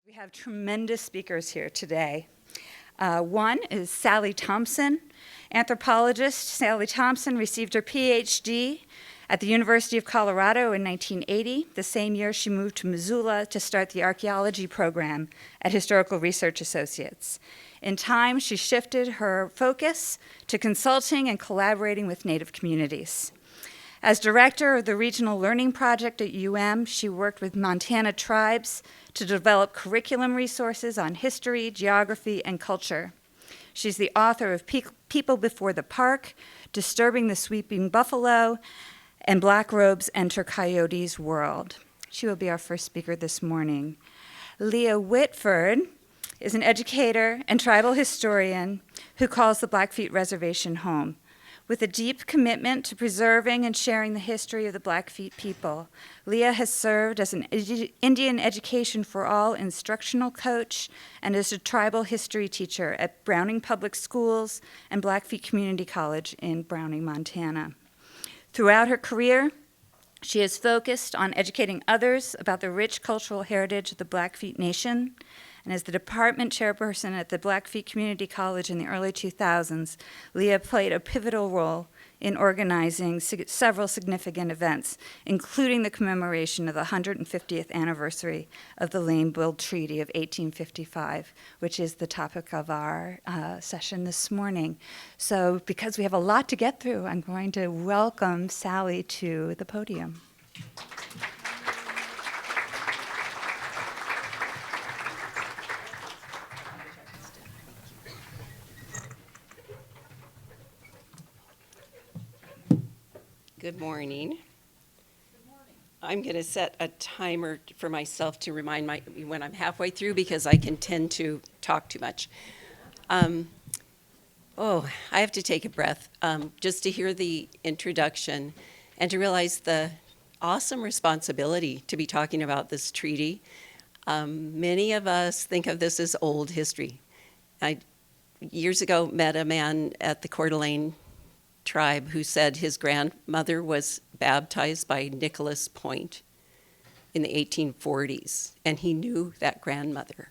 We have tremendous speakers here today. One is Sally Thompson, anthropologist. Sally Thompson received her PhD at the University of Colorado in 1980. The same year, she moved to Missoula to start the archaeology program at Historical Research Associates. In time, she shifted her focus to consulting and collaborating with Native communities. As director of the Regional Learning Project at she worked with Montana tribes to develop curriculum resources on history, geography, and culture. She's the author of People Before the Park, Disturbing the Sweeping Buffalo, and Black Robes Enter Coyote's World. She will be our first speaker this morning. Lea Whitford is an educator and tribal historian who calls the Blackfeet Reservation home. With a deep commitment to preserving and sharing the history of the Blackfeet people, Lea has served as an Indian Education for All instructional coach and as a tribal history teacher at Browning Public Schools and Blackfeet Community College in Browning, Montana. Throughout her career, she has focused on educating others about the rich cultural heritage of the Blackfeet Nation. And as the department chairperson at the Blackfeet Community College in the early 2000s, Lea played a pivotal role in organizing several significant events, including the commemoration of the 150th anniversary of the Lame-Bill Treaty of 1855, which is the topic of our session this morning. So because we have a lot to get through, I'm going to welcome Sally to the podium. Good morning. Good morning. I'm going to set a timer for myself to remind me when I'm halfway through because I can tend to talk too much. I have to take a breath just to hear the introduction and to realize the awesome responsibility to be talking about this treaty. Many of us think of this as old history. I years ago met a man at the Coeur d'Alene tribe who said his grandmother was baptized by Nicholas Point in the 1840s, and he knew that grandmother.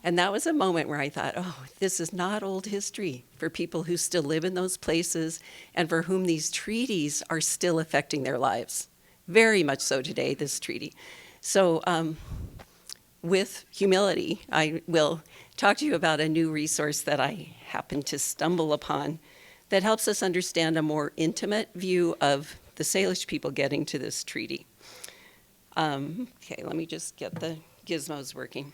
And that was a moment where I thought, oh, this is not old history for people who still live in those places and for whom these treaties are still affecting their lives. Very much so today, this treaty. So with humility, I will talk to you about a new resource that I happened to stumble upon that helps us understand a more intimate view of the Salish people getting to this treaty. Okay, let me just get the gizmos working.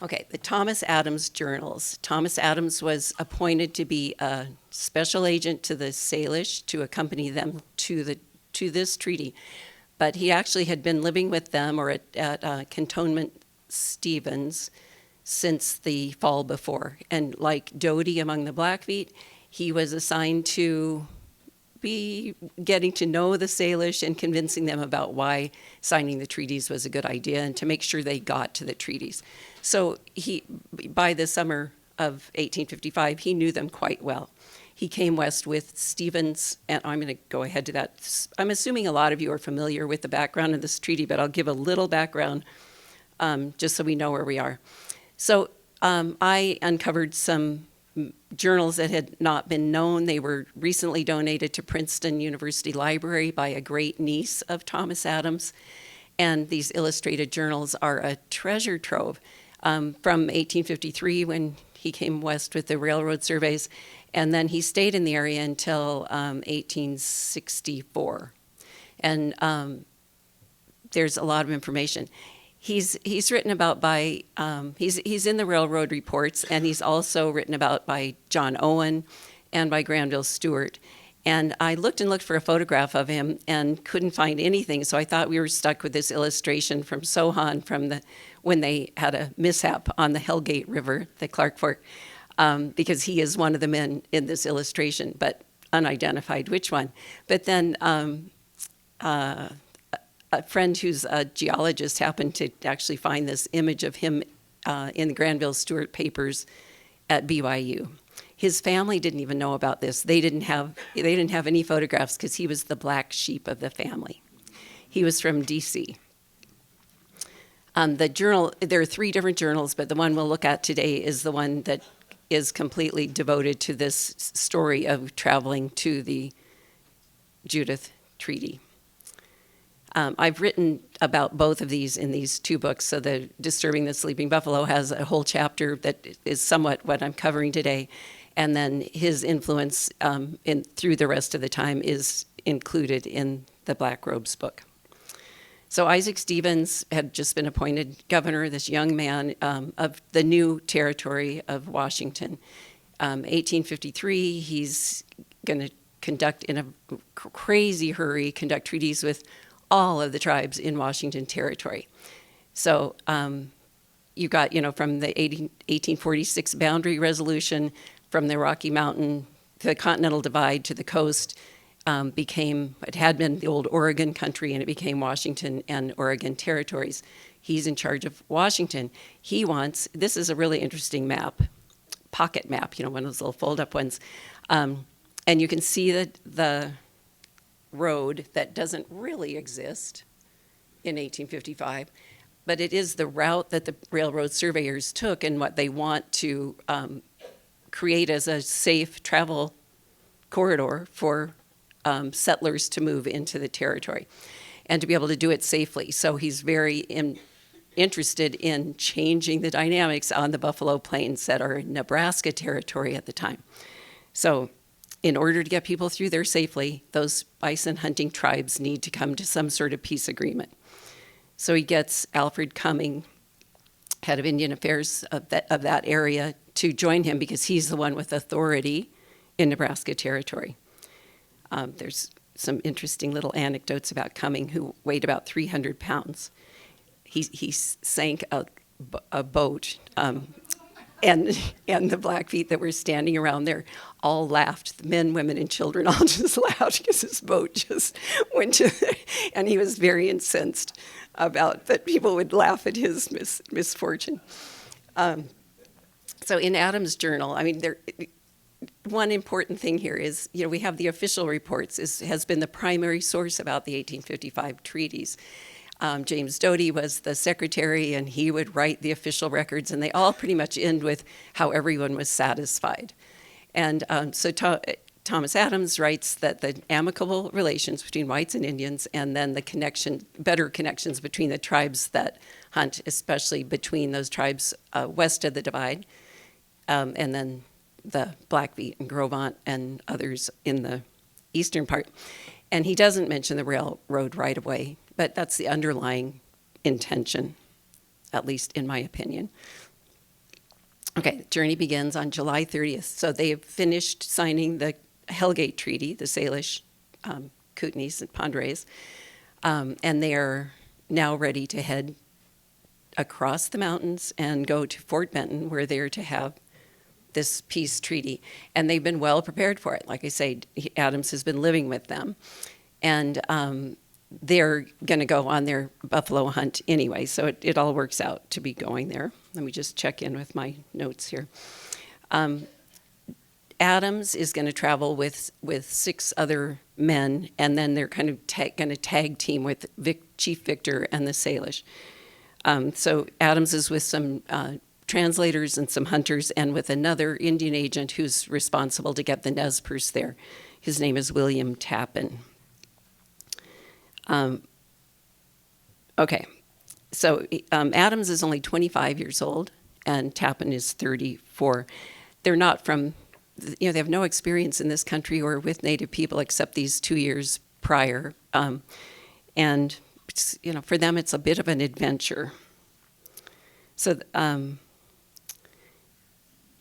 Okay, the Thomas Adams Journals. Thomas Adams was appointed to be a special agent to the Salish to accompany them to this treaty. But he actually had been living with them or at Cantonment Stevens since the fall before. And like Doty among the Blackfeet, he was assigned to be getting to know the Salish and convincing them about why signing the treaties was a good idea and to make sure they got to the treaties. So by the summer of 1855, he knew them quite well. He came west with Stevens, and I'm going to go ahead to that. I'm assuming a lot of you are familiar with the background of this treaty, but I'll give a little background just so we know where we are. So I uncovered some journals that had not been known. They were recently donated to Princeton University Library by a great niece of Thomas Adams. And these illustrated journals are a treasure trove from 1853 when he came west with the railroad surveys. And then he stayed in the area until 1864. And there's a lot of information. He's written about he's in the railroad reports, and he's also written about by John Owen and by Granville Stewart. And I looked and looked for a photograph of him and couldn't find anything, so I thought we were stuck with this illustration from Sohan when they had a mishap on the Hellgate River, the Clark Fork, because he is one of the men in this illustration, but unidentified which one. But then a friend who's a geologist happened to actually find this image of him in the Granville Stewart papers at BYU. His family didn't even know about this. They didn't have any photographs because he was the black sheep of the family. He was from DC. The journal, there are 3 different journals, but the one we'll look at today is the one that is completely devoted to this story of traveling to the Judith Treaty. I've written about both of these in these 2 books. So the Disturbing the Sleeping Buffalo has a whole chapter that is somewhat what I'm covering today. And then his influence through the rest of the time is included in the Black Robes book. So Isaac Stevens had just been appointed governor, this young man of the new territory of Washington. 1853, he's going to conduct in a crazy hurry, conduct treaties with all of the tribes in Washington territory. So you got, from the 1846 boundary resolution, from the Rocky Mountain, the Continental Divide to the coast, it had been the old Oregon country, and it became Washington and Oregon territories. He's in charge of Washington. This is a really interesting map, pocket map, one of those little fold-up ones. And you can see the road that doesn't really exist in 1855, but it is the route that the railroad surveyors took and what they want to create as a safe travel corridor for settlers to move into the territory and to be able to do it safely. So he's very interested in changing the dynamics on the Buffalo Plains that are Nebraska territory at the time. So in order to get people through there safely, those bison hunting tribes need to come to some sort of peace agreement. So he gets Alfred Cumming, head of Indian Affairs of that area, to join him because he's the one with authority in Nebraska territory. There's some interesting little anecdotes about Cumming, who weighed about 300 pounds. He sank a boat, and the Blackfeet that were standing around there all laughed. The men, women, and children all just laughed because his boat just went to, and he was very incensed about that people would laugh at his misfortune. So in Adams' journal, one important thing here is, we have the official reports has been the primary source about the 1855 treaties. James Doty was the secretary, and he would write the official records, and they all pretty much end with how everyone was satisfied. And so Thomas Adams writes that the amicable relations between whites and Indians, and then the better connections between the tribes that hunt, especially between those tribes west of the Divide, and then the Blackfeet and Gros Ventre and others in the eastern part. And he doesn't mention the railroad right of way, but that's the underlying intention, at least in my opinion. Okay, the journey begins on July 30th. So they have finished signing the Hellgate Treaty, the Salish, Kootenays, and Ponderays, and they are now ready to head across the mountains and go to Fort Benton, where they are to have this peace treaty. And they've been well prepared for it. Like I say, Adams has been living with them. And they're going to go on their buffalo hunt anyway, so it all works out to be going there. Let me just check in with my notes here. Adams is going to travel with 6 other men, and then they're kind of going to tag team with Chief Victor and the Salish. So Adams is with some translators and some hunters, and with another Indian agent who's responsible to get the Nez Perce there. His name is William Tappan. Okay, so Adams is only 25 years old, and Tappan is 34. They're not from, they have no experience in this country or with Native people except these 2 years prior. And, for them, it's a bit of an adventure. So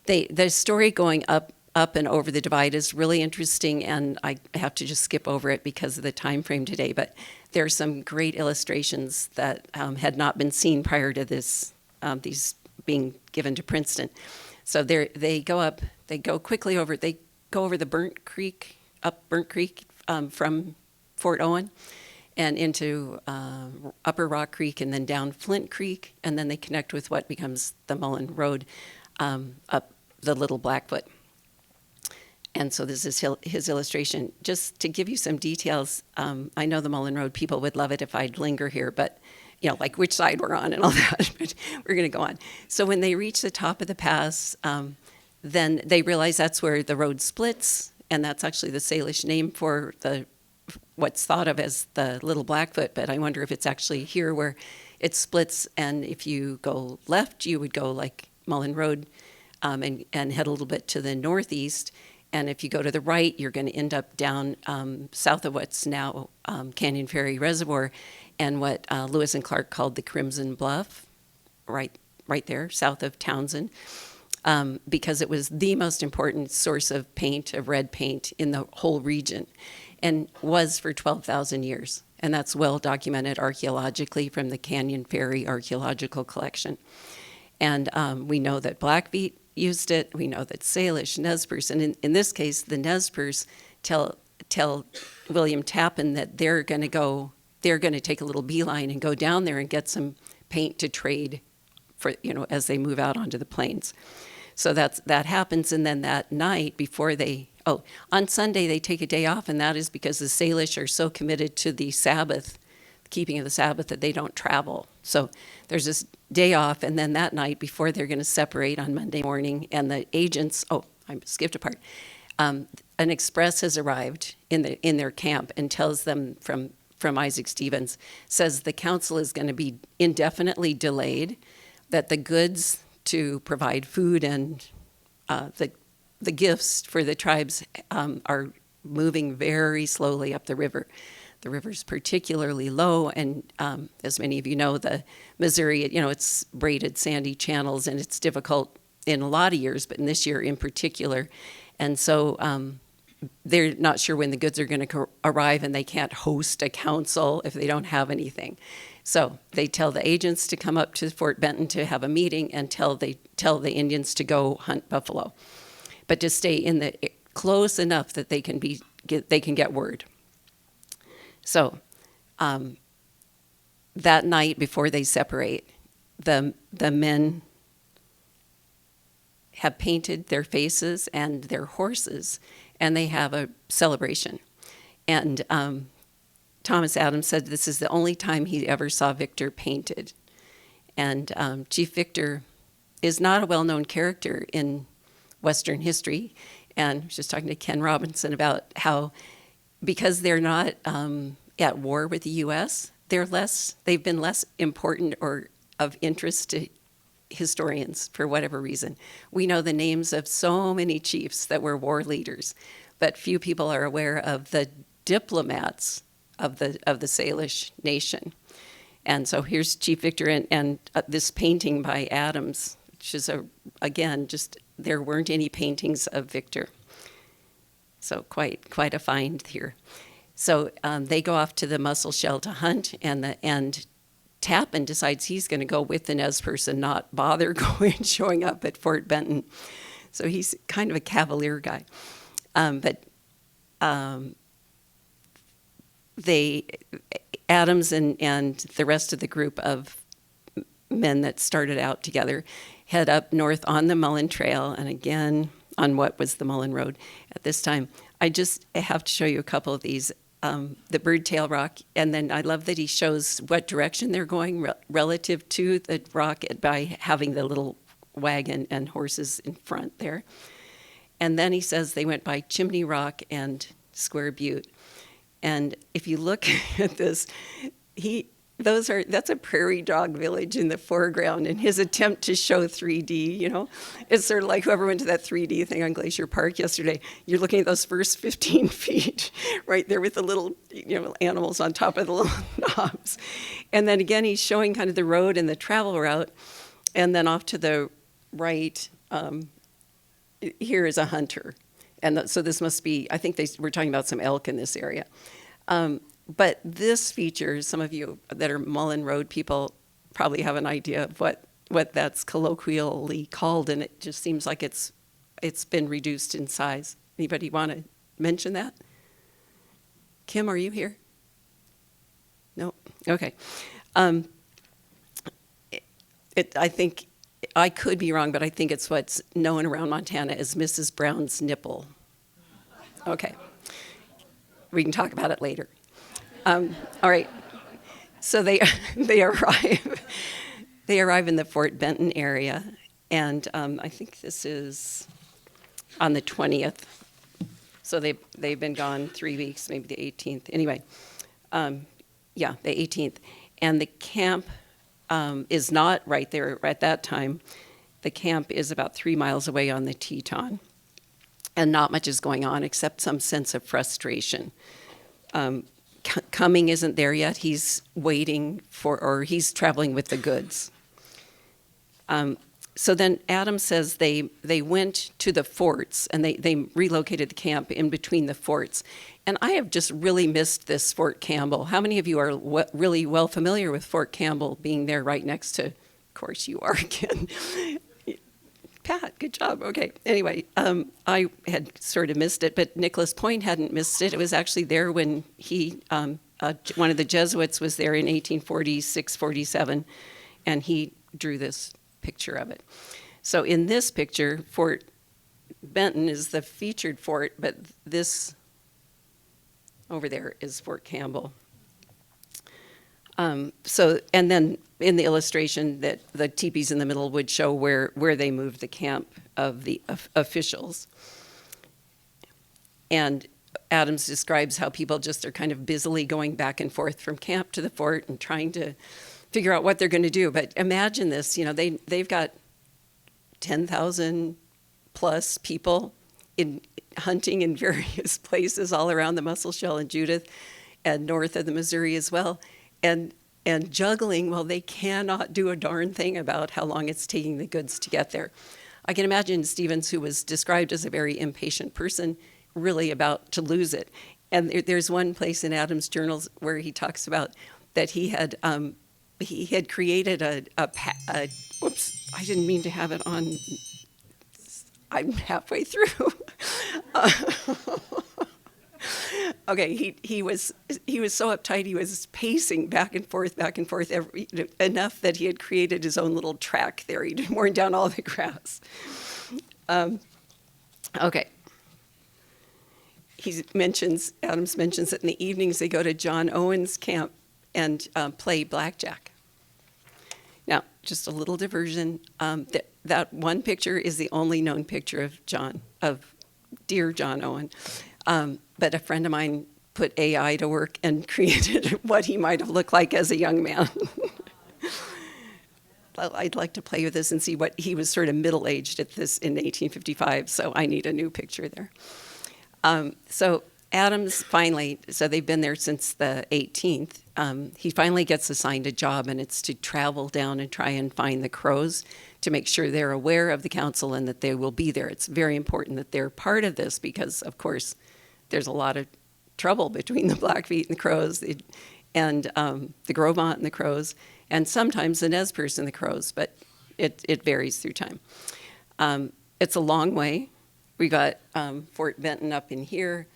the story going up and over the Divide is really interesting, and I have to just skip over it because of the time frame today. But there are some great illustrations that had not been seen prior to this, these being given to Princeton. So they go over the Burnt Creek, up Burnt Creek from Fort Owen, and into Upper Rock Creek, and then down Flint Creek, and then they connect with what becomes the Mullen Road up the Little Blackfoot. And so this is his illustration. Just to give you some details, I know the Mullen Road people would love it if I'd linger here, but like which side we're on and all that, but we're going to go on. So when they reach the top of the pass, then they realize that's where the road splits, and that's actually the Salish name for what's thought of as the Little Blackfoot, but I wonder if it's actually here where it splits, and if you go left, you would go like Mullen Road and head a little bit to the northeast, and if you go to the right, you're going to end up down south of what's now Canyon Ferry Reservoir, and what Lewis and Clark called the Crimson Bluff, right there, south of Townsend, because it was the most important source of paint, of red paint, in the whole region, and was for 12,000 years. And that's well documented archaeologically from the Canyon Ferry Archaeological Collection. And we know that Blackfeet used it. We know that Salish, Nez Perce, and in this case, the Nez Perce tell William Tappan that they're going to take a little beeline and go down there and get some paint to trade for, as they move out onto the plains. So that happens, and then that night before on Sunday they take a day off, and that is because the Salish are so committed to the Sabbath, keeping of the Sabbath, that they don't travel. So there's this day off, and then that night before they're going to separate on Monday morning, and the agents, I skipped a part, an express has arrived in their camp and tells them from Isaac Stevens, says the council is going to be indefinitely delayed, that the goods to provide food and the gifts for the tribes are moving very slowly up the river. The river's particularly low, and as many of you know, the Missouri, it's braided sandy channels, and it's difficult in a lot of years, but in this year in particular. And so they're not sure when the goods are going to arrive, and they can't host a council if they don't have anything. So they tell the agents to come up to Fort Benton to have a meeting, and tell the Indians to go hunt buffalo, but to stay in the close enough that they can get word. So that night before they separate, the men have painted their faces and their horses, and they have a celebration. And Thomas Adams said this is the only time he ever saw Victor painted. And Chief Victor is not a well-known character in Western history. And I was just talking to Ken Robinson about how, because they're not at war with the U.S., they've been less important or of interest to historians for whatever reason. We know the names of so many chiefs that were war leaders, but few people are aware of the diplomats of the Salish nation. And so here's Chief Victor and this painting by Adams, which is there weren't any paintings of Victor. So quite a find here. So they go off to the Muscle Shell to hunt, and Tappan decides he's going to go with the Nez Perce and not bother showing up at Fort Benton. So he's kind of a cavalier guy. But Adams and the rest of the group of men that started out together head up north on the Mullen Trail, and again on what was the Mullen Road at this time. I have to show you a couple of these. The Birdtail Rock, and then I love that he shows what direction they're going relative to the rock by having the little wagon and horses in front there. And then he says they went by Chimney Rock and Square Butte. And if you look at this, that's a prairie dog village in the foreground, and his attempt to show 3D, it's sort of like whoever went to that 3D thing on Glacier Park yesterday. You're looking at those first 15 feet right there with the little, animals on top of the little knobs. And then again, he's showing kind of the road and the travel route. And then off to the right, here is a hunter. And so this must be, I think we're talking about some elk in this area. But this feature, some of you that are Mullen Road people probably have an idea of what that's colloquially called, and it just seems like it's been reduced in size. Anybody want to mention that? Kim, are you here? No? Okay. I think, I could be wrong, but I think it's what's known around Montana as Mrs. Brown's nipple. Okay. We can talk about it later. All right. So they they arrive they arrive in the Fort Benton area, and I think this is on the 20th. So they've been gone 3 weeks, maybe the 18th. Anyway, yeah, the 18th, and the camp is not right there at that time. The camp is about 3 miles away on the Teton, and not much is going on except some sense of frustration. Cumming isn't there yet. He's waiting for, or he's traveling with the goods. So then Adam says they went to the forts, and they relocated the camp in between the forts. And I have just really missed this Fort Campbell. How many of you are really well familiar with Fort Campbell being there right next to, of course you are again. Pat, good job. Okay. Anyway, I had sort of missed it, but Nicholas Point hadn't missed it. It was actually there when he, one of the Jesuits was there in 1846, 47, and he drew this picture of it. So in this picture, Fort Benton is the featured fort, but this over there is Fort Campbell. So, and then in the illustration that the teepees in the middle would show where they moved the camp of the officials. And Adams describes how people just are kind of busily going back and forth from camp to the fort and trying to figure out what they're going to do. But imagine this, they've got 10,000 plus people in hunting in various places all around the Musselshell and Judith and north of the Missouri as well. And juggling, well, they cannot do a darn thing about how long it's taking the goods to get there. I can imagine Stevens, who was described as a very impatient person, really about to lose it. And there's one place in Adams' journals where he talks about that he had created a whoops, I didn't mean to have it on. I'm halfway through. Okay, he was so uptight, he was pacing back and forth, enough that he had created his own little track there. He'd worn down all the grass. Okay. Adams mentions that in the evenings they go to John Owen's camp and play blackjack. Now, just a little diversion. That one picture is the only known picture of dear John Owen. But a friend of mine put AI to work and created what he might have looked like as a young man. I'd like to play with this and see what he was sort of middle-aged at this in 1855, so I need a new picture there. So Adams finally, so they've been there since the 18th, he finally gets assigned a job, and it's to travel down and try and find the Crows to make sure they're aware of the council and that they will be there. It's very important that they're part of this because, of course, there's a lot of trouble between the Blackfeet and the Crows and the Gros Ventre and the Crows, and sometimes the Nez Perce and the Crows, but it varies through time. It's a long way. We got Fort Benton up in here.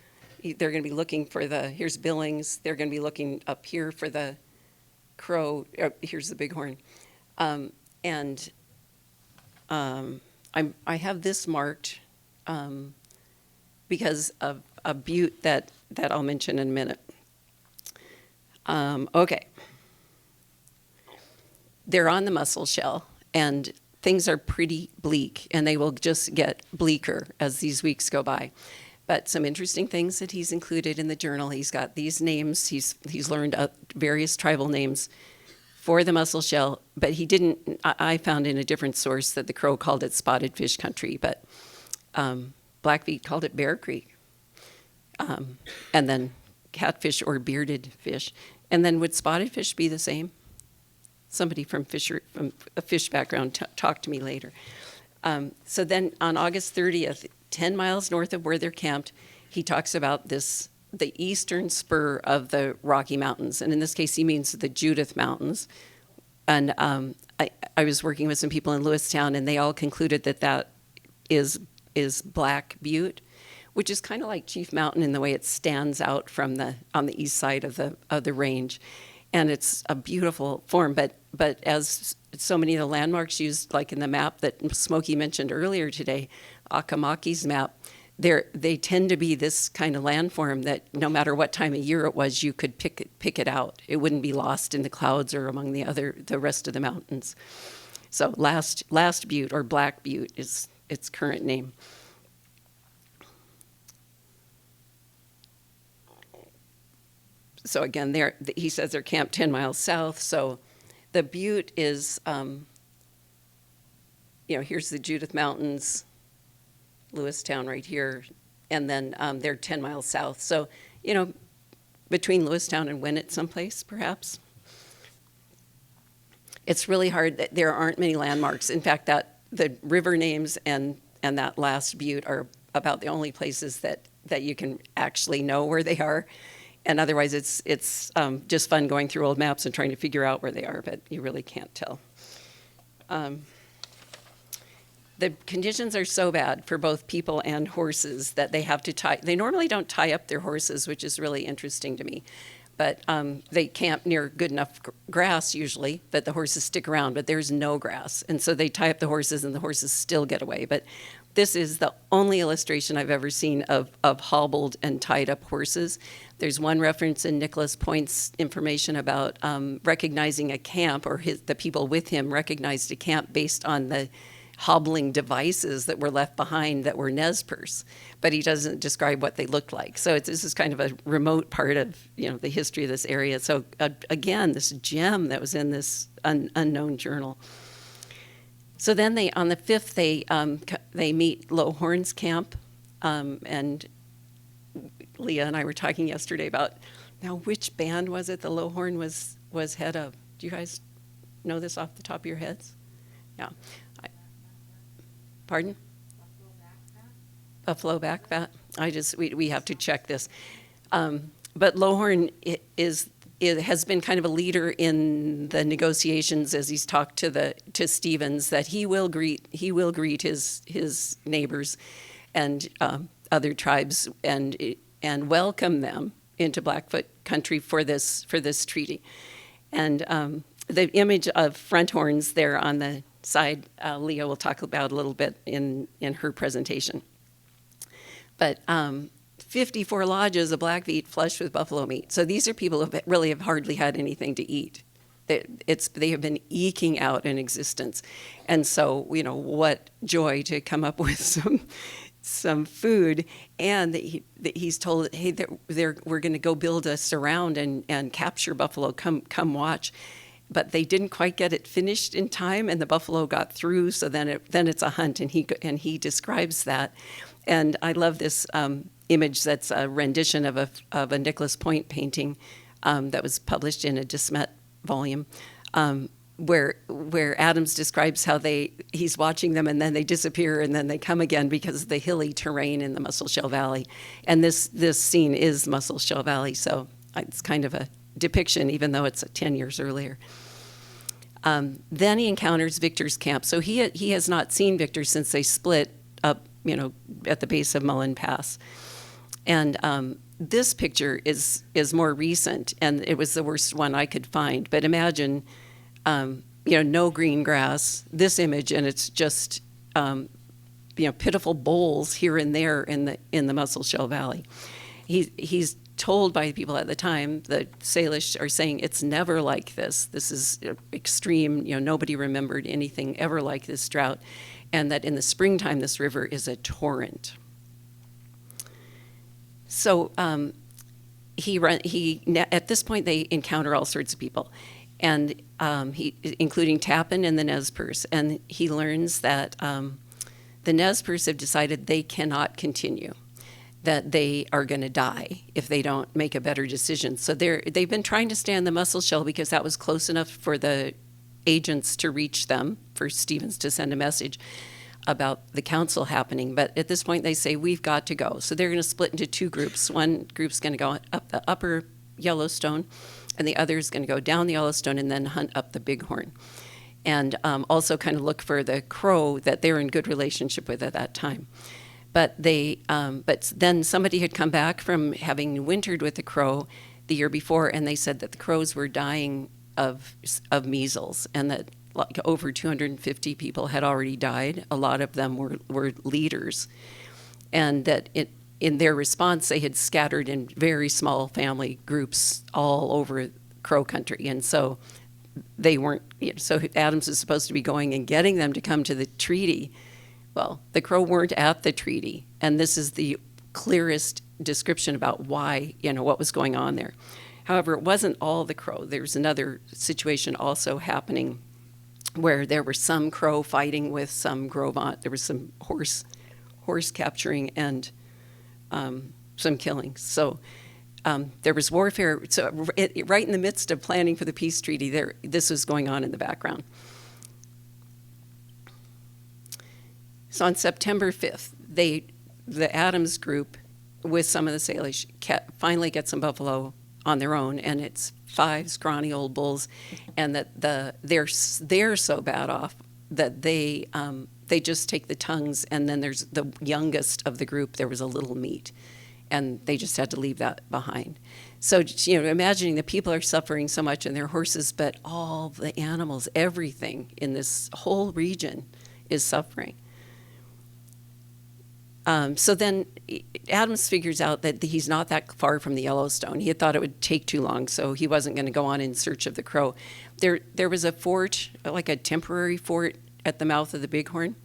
They're going to be looking for here's Billings. They're going to be looking up here for the Crow. Here's the Bighorn. And I have this marked because of a butte that I'll mention in a minute. Okay. They're on the Musselshell, and things are pretty bleak, and they will just get bleaker as these weeks go by. But some interesting things that he's included in the journal. He's got these names. He's learned various tribal names for the Musselshell, but he didn't. I found in a different source that the Crow called it Spotted Fish Country, but Blackfeet called it Bear Creek. And then catfish or bearded fish. And then would spotted fish be the same? Somebody from a fish background talk to me later. So then on August 30th, 10 miles north of where they're camped, he talks about the eastern spur of the Rocky Mountains. And in this case, he means the Judith Mountains. And I was working with some people in Lewistown, and they all concluded that is Black Butte, which is kind of like Chief Mountain in the way it stands out on the east side of the range. And it's a beautiful form, but as so many of the landmarks used, like in the map that Smokey mentioned earlier today, Akamaki's map, they tend to be this kind of landform that no matter what time of year it was, you could pick it out. It wouldn't be lost in the clouds or among the rest of the mountains. So Last Butte, or Black Butte, is its current name. So again, he says they're camped 10 miles south. So the butte is, here's the Judith Mountains, Lewistown right here, and then they're 10 miles south. So, between Lewistown and Winnett someplace, perhaps. It's really hard. There aren't many landmarks. In fact, the river names and that Last Butte are about the only places that you can actually know where they are. And otherwise, it's just fun going through old maps and trying to figure out where they are, but you really can't tell. The conditions are so bad for both people and horses that they have to tie. They normally don't tie up their horses, which is really interesting to me. But they camp near good enough grass usually that the horses stick around, but there's no grass. And so they tie up the horses and the horses still get away. But this is the only illustration I've ever seen of hobbled and tied up horses. There's one reference in Nicholas Point's information about recognizing a camp, or the people with him recognized a camp based on the hobbling devices that were left behind that were Nez Perce, but he doesn't describe what they looked like. So this is kind of a remote part of the history of this area. So again, this gem that was in this unknown journal. So then on the 5th they meet Lowhorn's camp, and Lea and I were talking yesterday about now which band was it the Lowhorn was head of. Do you guys know this off the top of your heads? Yeah. Pardon? Buffalo Back Fat. We have to check this. But Lowhorn has been kind of a leader in the negotiations as he's talked to Stevens, that he will greet his neighbors and other tribes and welcome them into Blackfoot country for this treaty. And the image of front horns there on the side, Lea will talk about a little bit in her presentation. But 54 lodges of Blackfeet flushed with buffalo meat. So these are people who really have hardly had anything to eat. They have been eking out an existence. And so, what joy to come up with some food. And that he's told, hey, we're going to go build a surround and capture buffalo. Come watch. But they didn't quite get it finished in time, and the buffalo got through. So then it's a hunt, and he describes that. And I love this image that's a rendition of a Nicholas Point painting that was published in a De Smet volume, where Adams describes how he's watching them and then they disappear and then they come again because of the hilly terrain in the Musselshell Valley. And this scene is Musselshell Valley, so it's kind of a depiction, even though it's 10 years earlier. Then he encounters Victor's camp. So he has not seen Victor since they split up, at the base of Mullen Pass. And this picture is more recent, and it was the worst one I could find. But imagine, no green grass. This image, and it's just, pitiful bowls here and there in the Musselshell Valley. He's told by people at the time, the Salish are saying it's never like this. This is extreme. Nobody remembered anything ever like this drought, and that in the springtime this river is a torrent. So at this point they encounter all sorts of people, and including Tappan and the Nez Perce, and he learns that the Nez Perce have decided they cannot continue, that they are going to die if they don't make a better decision. So they've been trying to stay on the Musselshell because that was close enough for the agents to reach them, for Stevens to send a message about the council happening. But at this point they say, we've got to go. So they're going to split into two groups. One group's going to go up the upper Yellowstone, and the other is going to go down the Yellowstone and then hunt up the Bighorn. And also kind of look for the Crow that they're in good relationship with at that time. But then somebody had come back from having wintered with the Crow the year before, and they said that the Crows were dying of measles, and that like over 250 people had already died. A lot of them were leaders. and that in their response, they had scattered in very small family groups all over Crow country. And so they weren't, so Adams is supposed to be going and getting them to come to the treaty. Well, the Crow weren't at the treaty. And this is the clearest description about why, what was going on there. However, it wasn't all the Crow. There was another situation also happening where there were some Crow fighting with some Grovant. There was some horse capturing and some killings. So there was warfare. So right in the midst of planning for the peace treaty, this was going on in the background. So on September 5th, the Adams group with some of the Salish finally get some buffalo on their own, and it's 5 scrawny old bulls, and that they're so bad off that they just take the tongues, and then there's the youngest of the group. There was a little meat, and they just had to leave that behind. So imagining the people are suffering so much and their horses, but all the animals, everything in this whole region is suffering. So then Adams figures out that he's not that far from the Yellowstone. He had thought it would take too long, so he wasn't going to go on in search of the Crow. There was a fort, like a temporary fort, at the mouth of the Bighorn,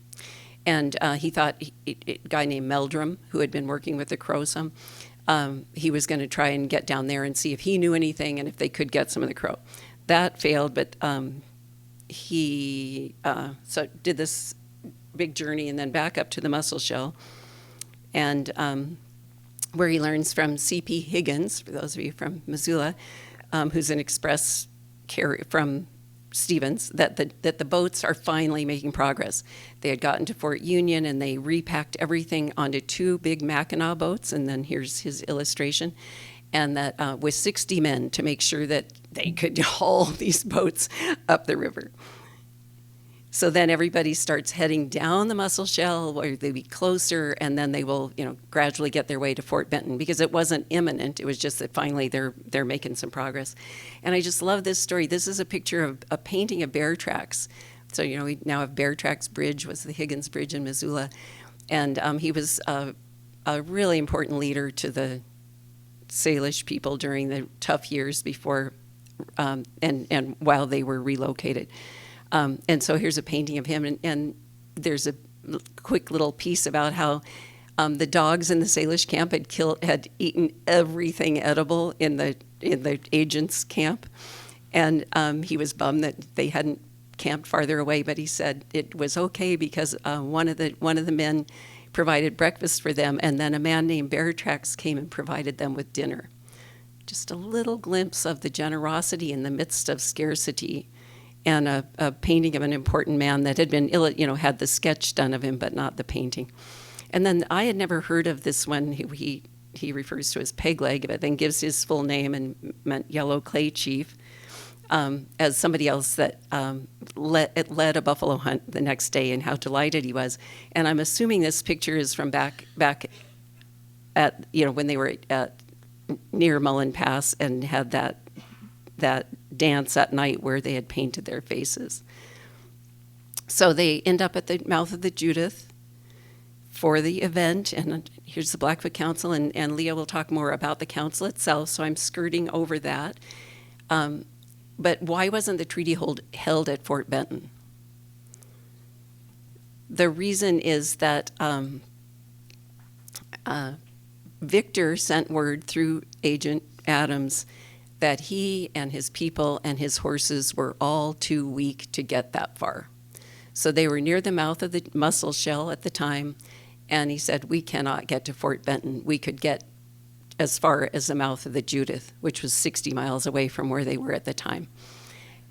and he thought a guy named Meldrum, who had been working with the Crow some, he was going to try and get down there and see if he knew anything and if they could get some of the Crow. That failed, but he did this big journey and then back up to the Mussel Shell, and where he learns from C.P. Higgins, for those of you from Missoula, who's an express carrier from Stevens, that the boats are finally making progress. They had gotten to Fort Union, and they repacked everything onto 2 big Mackinac boats, and then here's his illustration, and that with 60 men to make sure that they could haul these boats up the river. So then everybody starts heading down the Mussel Shell where they'll be closer, and then they will, gradually get their way to Fort Benton, because it wasn't imminent. It was just that finally they're making some progress. And I just love this story. This is a picture of a painting of bear tracks. So, we now have Bear Tracks Bridge, was the Higgins Bridge in Missoula. And he was a really important leader to the Salish people during the tough years before and while they were relocated. And so here's a painting of him, and there's a quick little piece about how the dogs in the Salish camp had eaten everything edible in the agent's camp, and he was bummed that they hadn't camped farther away. But he said it was okay because one of the men provided breakfast for them, and then a man named Bear Tracks came and provided them with dinner. Just a little glimpse of the generosity in the midst of scarcity. And a painting of an important man that had been had the sketch done of him, but not the painting. And then I had never heard of this one. He refers to as Peg Leg, but then gives his full name and meant Yellow Clay Chief, as somebody else that led a buffalo hunt the next day, and how delighted he was. And I'm assuming this picture is from back at when they were at near Mullen Pass and had that dance at night where they had painted their faces. So they end up at the mouth of the Judith for the event, and here's the Blackfoot Council, and Lea will talk more about the council itself, so I'm skirting over that. But why wasn't the treaty held at Fort Benton? The reason is that Victor sent word through Agent Adams that he and his people and his horses were all too weak to get that far. So they were near the mouth of the Mussel Shell at the time, and he said, we cannot get to Fort Benton. We could get as far as the mouth of the Judith, which was 60 miles away from where they were at the time.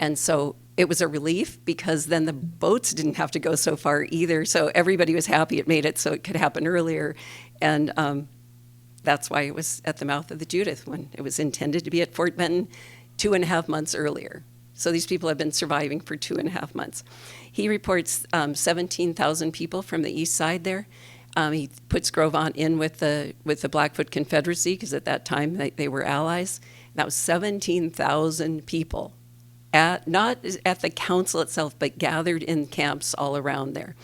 And so it was a relief, because then the boats didn't have to go so far either. So everybody was happy it made it so it could happen earlier. And that's why it was at the mouth of the Judith when it was intended to be at Fort Benton 2.5 months earlier. So these people have been surviving for 2.5 months. He reports 17,000 people from the east side there. He puts Grovant in with the Blackfoot Confederacy, because at that time they were allies. That was 17,000 people, not at the council itself, but gathered in camps all around there.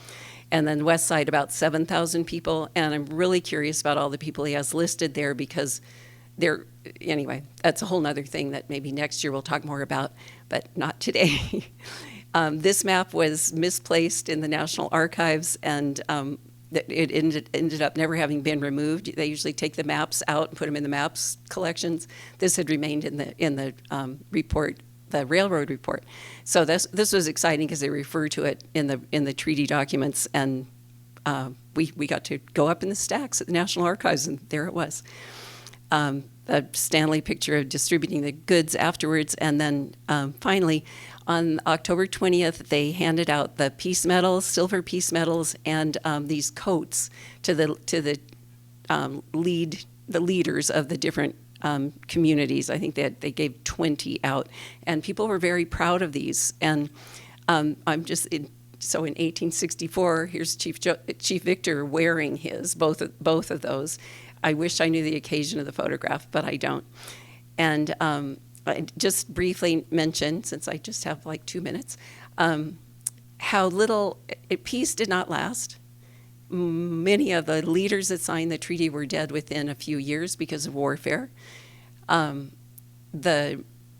and then west side about 7,000 people. And I'm really curious about all the people he has listed there because they're, anyway, that's a whole nother thing that maybe next year we'll talk more about, but not today. This map was misplaced in the National Archives, and it ended up never having been removed. They usually take the maps out and put them in the maps collections. This had remained in the report, the railroad report. So this was exciting because they refer to it in the treaty documents, and we got to go up in the stacks at the National Archives, and there it was. A Stanley picture of distributing the goods afterwards, and then finally, on October 20th, they handed out the peace medals, silver peace medals, and these coats to the leaders of the different communities. I think they gave 20 out, and people were very proud of these. And so in 1864, here's Chief Victor wearing his, both of those. I wish I knew the occasion of the photograph, but I don't. And I just briefly mention, since I just have like 2 minutes, how little peace did not last. Many of the leaders that signed the treaty were dead within a few years because of warfare.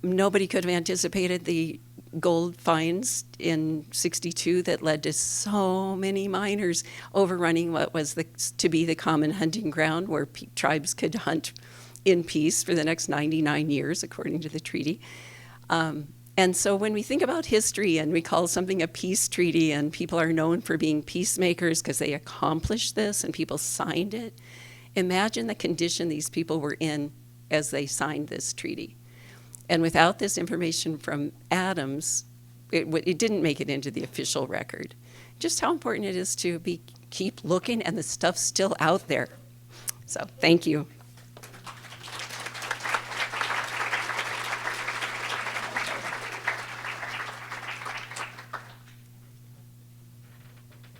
Nobody could have anticipated the gold finds in '62 that led to so many miners overrunning what was to be the common hunting ground where tribes could hunt in peace for the next 99 years, according to the treaty. And so when we think about history and we call something a peace treaty, and people are known for being peacemakers because they accomplished this and people signed it, imagine the condition these people were in as they signed this treaty. And without this information from Adams, it didn't make it into the official record. Just how important it is to keep looking, and the stuff's still out there. So thank you.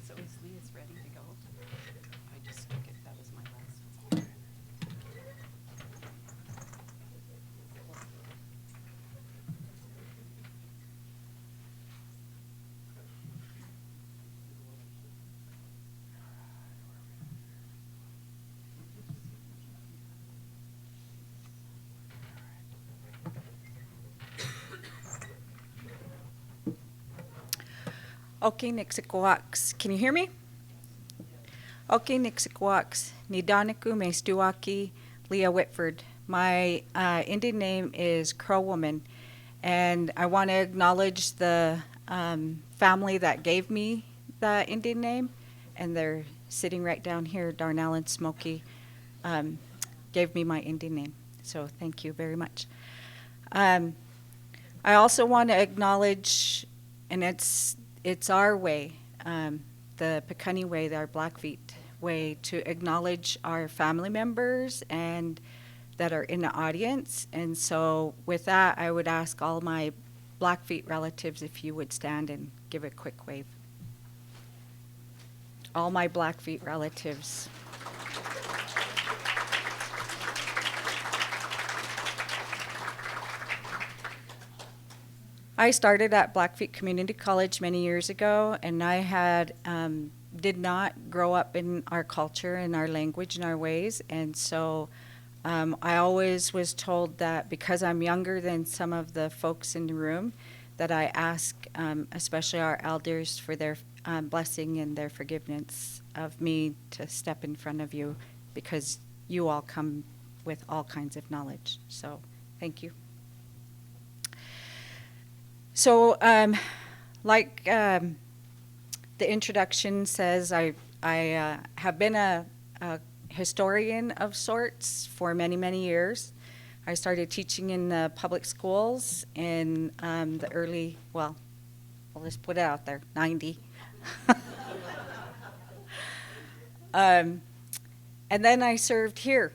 So is Leah's ready to go? I just took it. That was my last one. Okay, Nixikoaks. Can you hear me? Okay, Nixikoaks. Nidaniku Maistakii, Lea Whitford. My Indian name is Crow Woman, and I want to acknowledge the family that gave me the Indian name, and they're sitting right down here. Darnell and Smokey gave me my Indian name, so thank you very much. I also want to acknowledge, and it's our way, the Piikani way, our Blackfeet way, to acknowledge our family members and that are in the audience. And so with that, I would ask all my Blackfeet relatives if you would stand and give a quick wave. All my Blackfeet relatives. I started at Blackfeet Community College many years ago, and I did not grow up in our culture and our language and our ways, and so I always was told that because I'm younger than some of the folks in the room, that I ask, especially our elders, for their blessing and their forgiveness of me to step in front of you, because you all come with all kinds of knowledge. So thank you. So, like the introduction says, I have been a historian of sorts for many, many years. I started teaching in the public schools in the early, well, let's put it out there, 90. And then I served here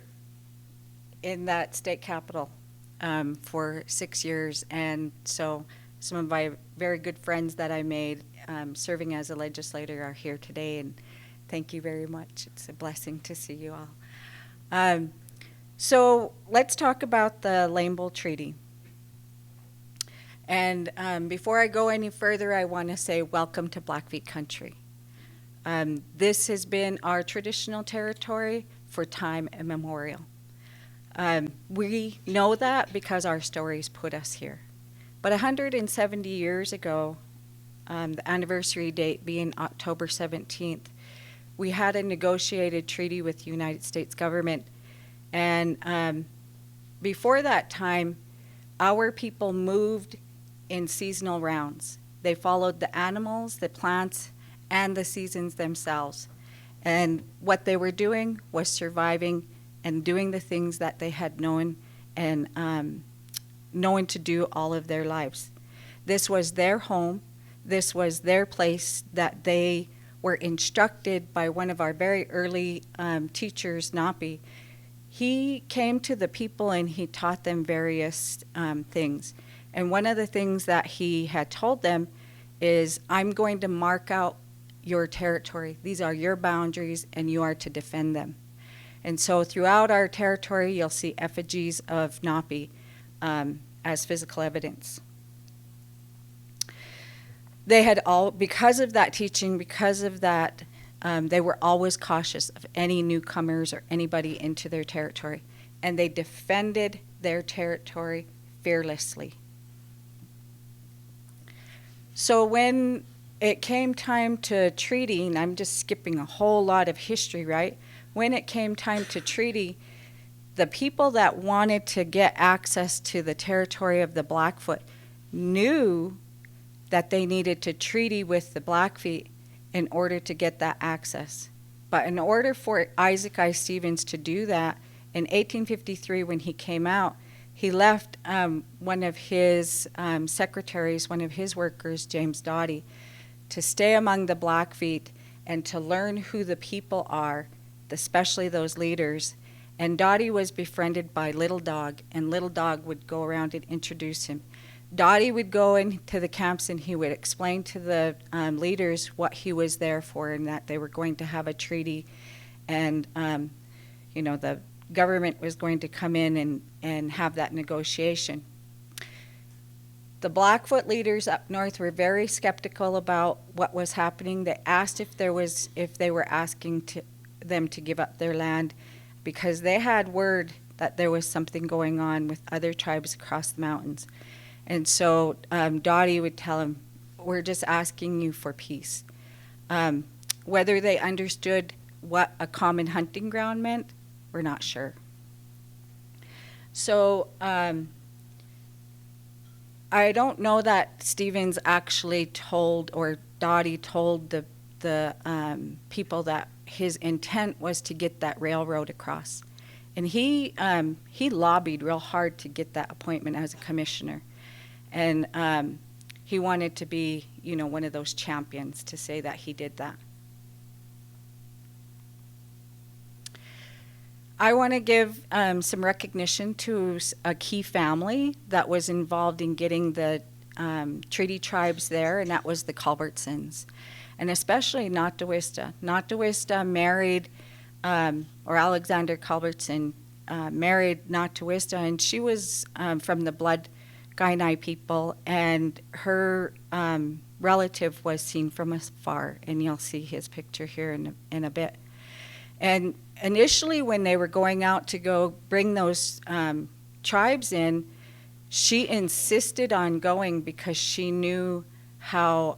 in that state capitol for 6 years, and so some of my very good friends that I made serving as a legislator are here today, and thank you very much. It's a blessing to see you all. So let's talk about the Lame Bull Treaty. And before I go any further, I want to say welcome to Blackfeet country. This has been our traditional territory for time immemorial. We know that because our stories put us here. But 170 years ago, the anniversary date being October 17th, we had a negotiated treaty with the United States government. And before that time, our people moved in seasonal rounds. They followed the animals, the plants, and the seasons themselves. And what they were doing was surviving and doing the things that they had known and known to do all of their lives. This was their home. This was their place that they were instructed by one of our very early teachers, Napi. He came to the people and he taught them various things. And one of the things that he had told them is, I'm going to mark out your territory. These are your boundaries and you are to defend them. And so throughout our territory, you'll see effigies of Napi as physical evidence. They had all, because of that teaching, because of that, they were always cautious of any newcomers or anybody into their territory. And they defended their territory fearlessly. So when it came time to treaty, and I'm just skipping a whole lot of history, right? When it came time to treaty, the people that wanted to get access to the territory of the Blackfoot knew that they needed to treaty with the Blackfeet in order to get that access. But in order for Isaac I. Stevens to do that, in 1853 when he came out, he left one of his secretaries, one of his workers, James Doughty, to stay among the Blackfeet and to learn who the people are, especially those leaders. And Doughty was befriended by Little Dog, and Little Dog would go around and introduce him. Doughty would go into the camps and he would explain to the leaders what he was there for and that they were going to have a treaty, and the government was going to come in and have that negotiation. The Blackfoot leaders up north were very skeptical about what was happening. They asked if they were asking them to give up their land, because they had word that there was something going on with other tribes across the mountains. And so Doughty would tell him, we're just asking you for peace. Whether they understood what a common hunting ground meant, we're not sure. So I don't know that Stevens actually told, or Doughty told the people that his intent was to get that railroad across. And he lobbied real hard to get that appointment as a commissioner. And he wanted to be, one of those champions to say that he did that. I want to give some recognition to a key family that was involved in getting the treaty tribes there, and that was the Culbertsons, and especially Natawista. Natawista married, or Alexander Culbertson married Natawista, and she was from the Blood Kainai people, and her relative was seen from afar, and you'll see his picture here in a bit. And initially, when they were going out to go bring those tribes in, she insisted on going because she knew how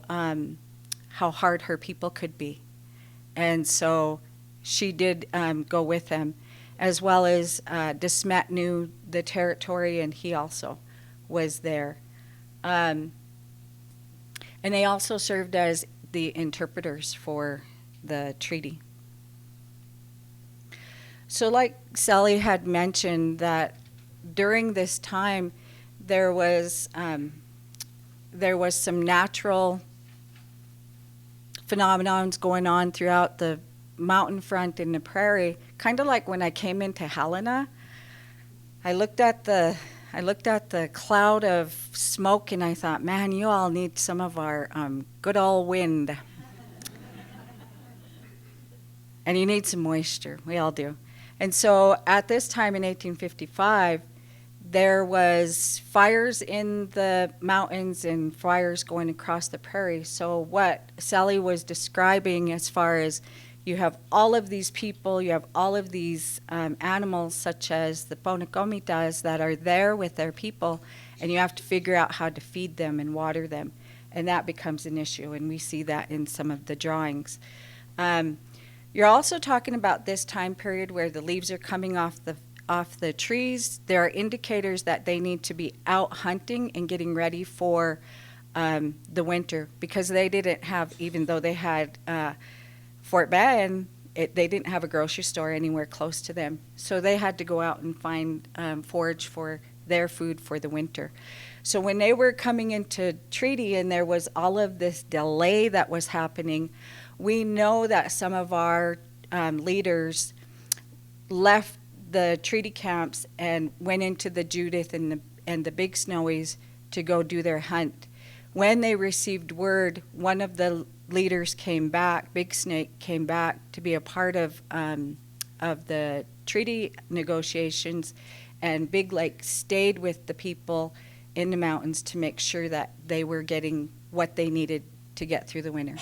hard her people could be. And so she did go with them, as well as Desmet knew the territory, and he also was there. And they also served as the interpreters for the treaty. So like Sally had mentioned, that during this time there was some natural phenomenons going on throughout the mountain front and the prairie, kind of like when I came into Helena. I looked at the cloud of smoke and I thought, man, you all need some of our good old wind. And you need some moisture. We all do. And so at this time in 1855, there was fires in the mountains and fires going across the prairie. So what Sally was describing, as far as you have all of these people, you have all of these animals such as the ponakomitas that are there with their people, and you have to figure out how to feed them and water them. And that becomes an issue, and we see that in some of the drawings. You're also talking about this time period where the leaves are coming off the trees. There are indicators that they need to be out hunting and getting ready for the winter, because they didn't have, even though they had Fort Bend, they didn't have a grocery store anywhere close to them. So they had to go out and find forage for their food for the winter. So when they were coming into treaty and there was all of this delay that was happening, we know that some of our leaders left the treaty camps and went into the Judith and the Big Snowies to go do their hunt. When they received word, one of the leaders came back, Big Snake came back to be a part of the treaty negotiations, and Big Lake stayed with the people in the mountains to make sure that they were getting what they needed to get through the winter.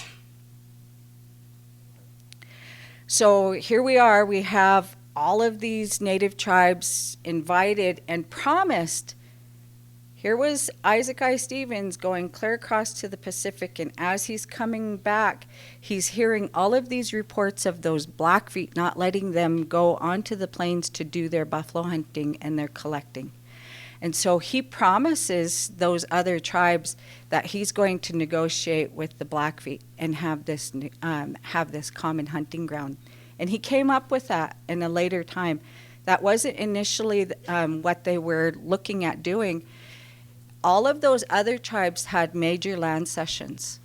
So here we are, we have all of these native tribes invited and promised. Here was Isaac I. Stevens going clear across to the Pacific, and as he's coming back, he's hearing all of these reports of those Blackfeet not letting them go onto the plains to do their buffalo hunting and their collecting. And so he promises those other tribes that he's going to negotiate with the Blackfeet and have this common hunting ground. And he came up with that in a later time. That wasn't initially what they were looking at doing. All of those other tribes had major land cessions,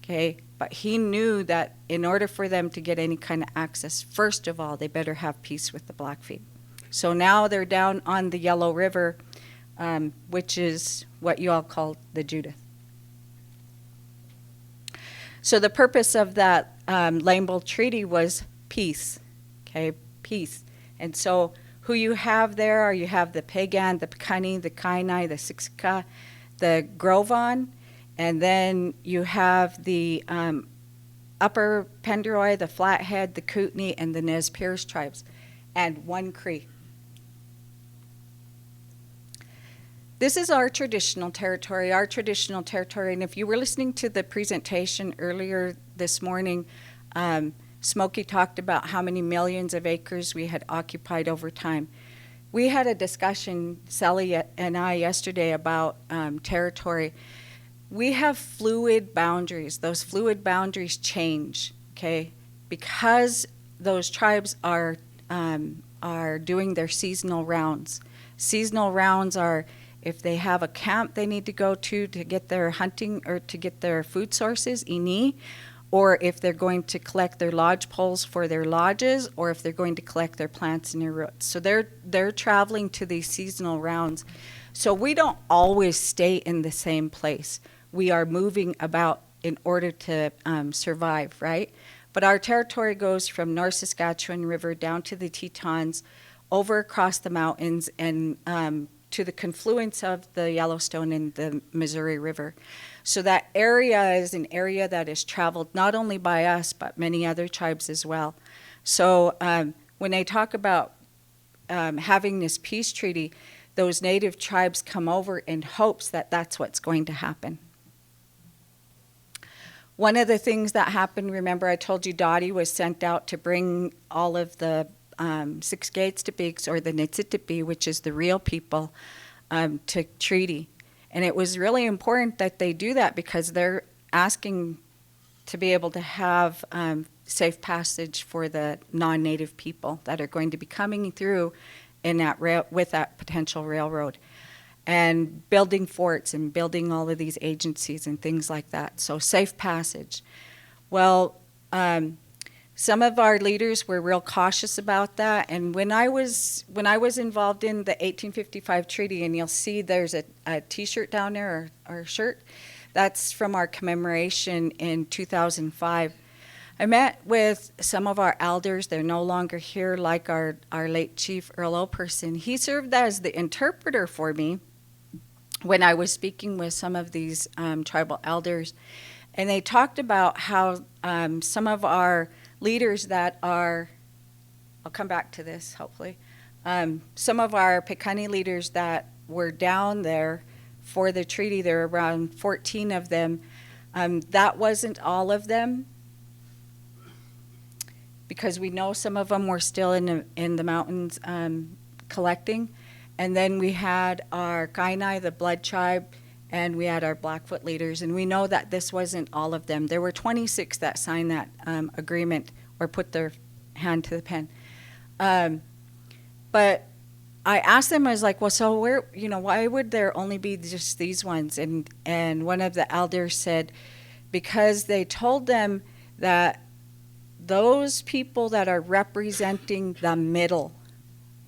okay? But he knew that in order for them to get any kind of access, first of all, they better have peace with the Blackfeet. So now they're down on the Yellow River, which is what you all call the Judith. So the purpose of that Lamble Treaty was peace, okay, peace. And so who you have there are, you have the Pagan, the Piikani, the Kainai, the Siksika, the Grovon, and then you have the Upper Penderoy, the Flathead, the Kootenai, and the Nez Perce tribes, and one Cree. This is our traditional territory, and if you were listening to the presentation earlier this morning, Smokey talked about how many millions of acres we had occupied over time. We had a discussion, Sally and I, yesterday about territory. We have fluid boundaries. Those fluid boundaries change, okay? Because those tribes are doing their seasonal rounds. Seasonal rounds are if they have a camp they need to go to get their hunting or to get their food sources, ini, or if they're going to collect their lodge poles for their lodges, or if they're going to collect their plants and their roots. So they're traveling to these seasonal rounds. So we don't always stay in the same place. We are moving about in order to survive, right? But our territory goes from North Saskatchewan River down to the Tetons, over across the mountains, and to the confluence of the Yellowstone and the Missouri River. So that area is an area that is traveled not only by us, but many other tribes as well. So when they talk about having this peace treaty, those native tribes come over in hopes that that's what's going to happen. One of the things that happened, remember I told you Dottie was sent out to bring all of the Six Gates to Bigs, or the Nitsitipi, which is the real people, to treaty. And it was really important that they do that because they're asking to be able to have safe passage for the non-native people that are going to be coming through in that with that potential railroad, and building forts and building all of these agencies and things like that. So safe passage. Well, some of our leaders were real cautious about that, and when I was involved in the 1855 treaty, and you'll see there's a T-shirt down there, or shirt, that's from our commemoration in 2005. I met with some of our elders. They're no longer here, like our late Chief Earl Operson. He served as the interpreter for me when I was speaking with some of these tribal elders. And they talked about how some of our leaders that are, I'll come back to this hopefully, some of our Piikani leaders that were down there for the treaty, there were around 14 of them. That wasn't all of them, because we know some of them were still in the mountains collecting. And then we had our Kainai, the blood tribe, and we had our Blackfoot leaders. And we know that this wasn't all of them. There were 26 that signed that agreement or put their hand to the pen. But I asked them, I was like, well, so where, why would there only be just these ones? And one of the elders said, because they told them that those people that are representing the middle,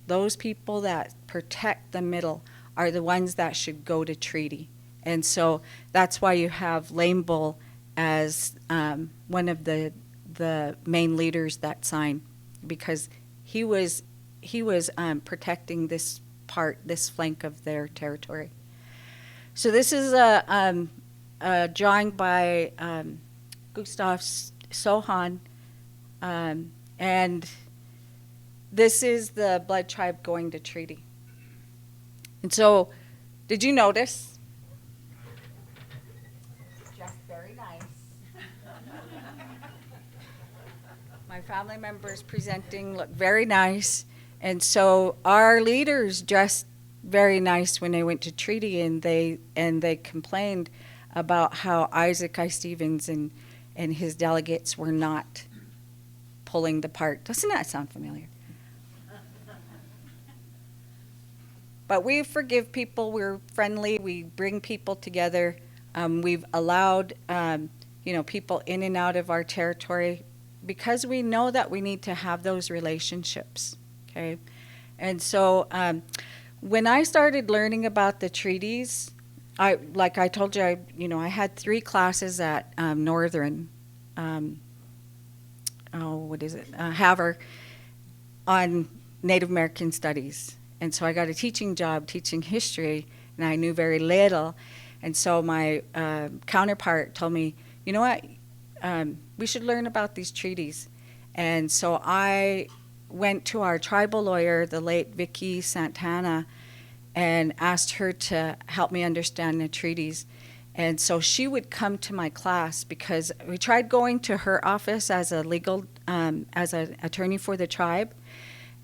those people that protect the middle, are the ones that should go to treaty. And so that's why you have Lame Bull as one of the main leaders that signed, because he was protecting this flank of their territory. So this is a drawing by Gustav Sohan, and this is the blood tribe going to treaty. And so, did you notice? Just very nice. My family members presenting look very nice. And so our leaders dressed very nice when they went to treaty, and they complained about how Isaac I. Stevens and his delegates were not pulling the part. Doesn't that sound familiar? But we forgive people. We're friendly. We bring people together. We've allowed people in and out of our territory because we know that we need to have those relationships. Okay, and so when I started learning about the treaties, I told you, I had 3 classes at Northern, Havre, on Native American Studies, and so I got a teaching job teaching history, and I knew very little, and so my counterpart told me, you know what, we should learn about these treaties, and so I went to our tribal lawyer, the late Vicky Santana, and asked her to help me understand the treaties. And so she would come to my class, because we tried going to her office as a legal, as an attorney for the tribe,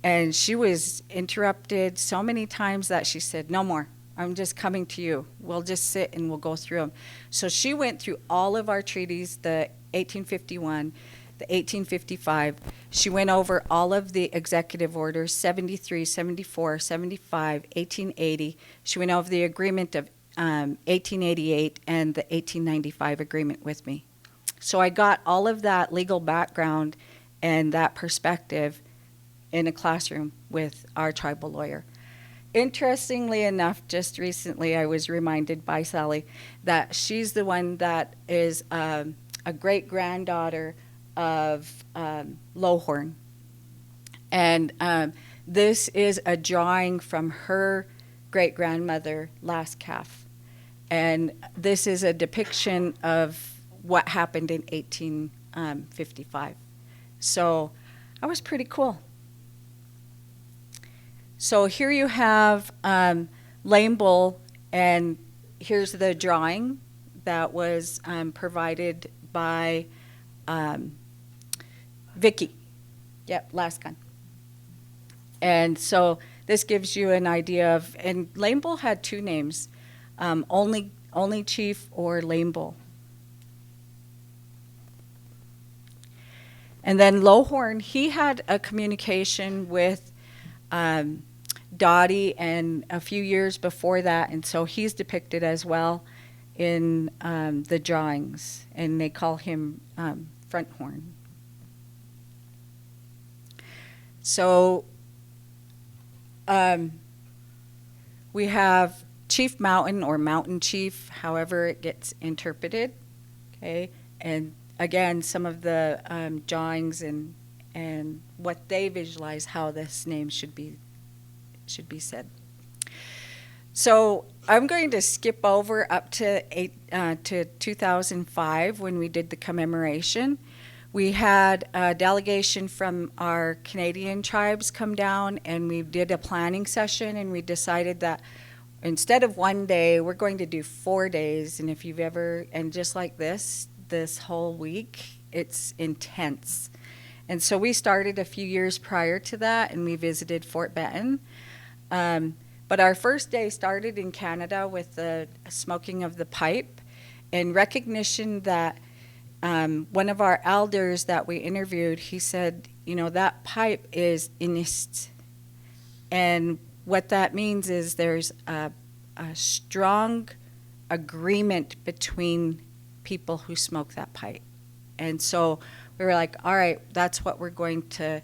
and she was interrupted so many times that she said, no more, I'm just coming to you. We'll just sit and we'll go through them. So she went through all of our treaties, the 1851, the 1855. She went over all of the executive orders, 73, 74, 75, 1880. She went over the agreement of 1888 and the 1895 agreement with me. So I got all of that legal background and that perspective in a classroom with our tribal lawyer. Interestingly enough, just recently I was reminded by Sally that she's the one that is a great-granddaughter of Lowhorn. And this is a drawing from her great-grandmother, Last Calf. And this is a depiction of what happened in 1855. So that was pretty cool. So here you have Lame Bull, and here's the drawing that was provided by Vicky. Yep, last gun. And so this gives you an idea of, and Lame Bull had 2 names, only Chief or Lame Bull. And then Lowhorn, he had a communication with Dottie and a few years before that, and so he's depicted as well in the drawings, and they call him Front Horn. So we have Chief Mountain or Mountain Chief, however it gets interpreted, okay, and again, some of the drawings and what they visualize how this name should be said. So I'm going to skip over up to 2005 when we did the commemoration. We had a delegation from our Canadian tribes come down, and we did a planning session, and we decided that instead of one day, we're going to do 4 days. And if you've ever, and just like this whole week, it's intense. And so we started a few years prior to that, and we visited Fort Benton. But our first day started in Canada with the smoking of the pipe, in recognition that one of our elders that we interviewed, he said, that pipe is inist. And what that means is there's a strong agreement between people who smoke that pipe. And so we were like, all right, that's what we're going to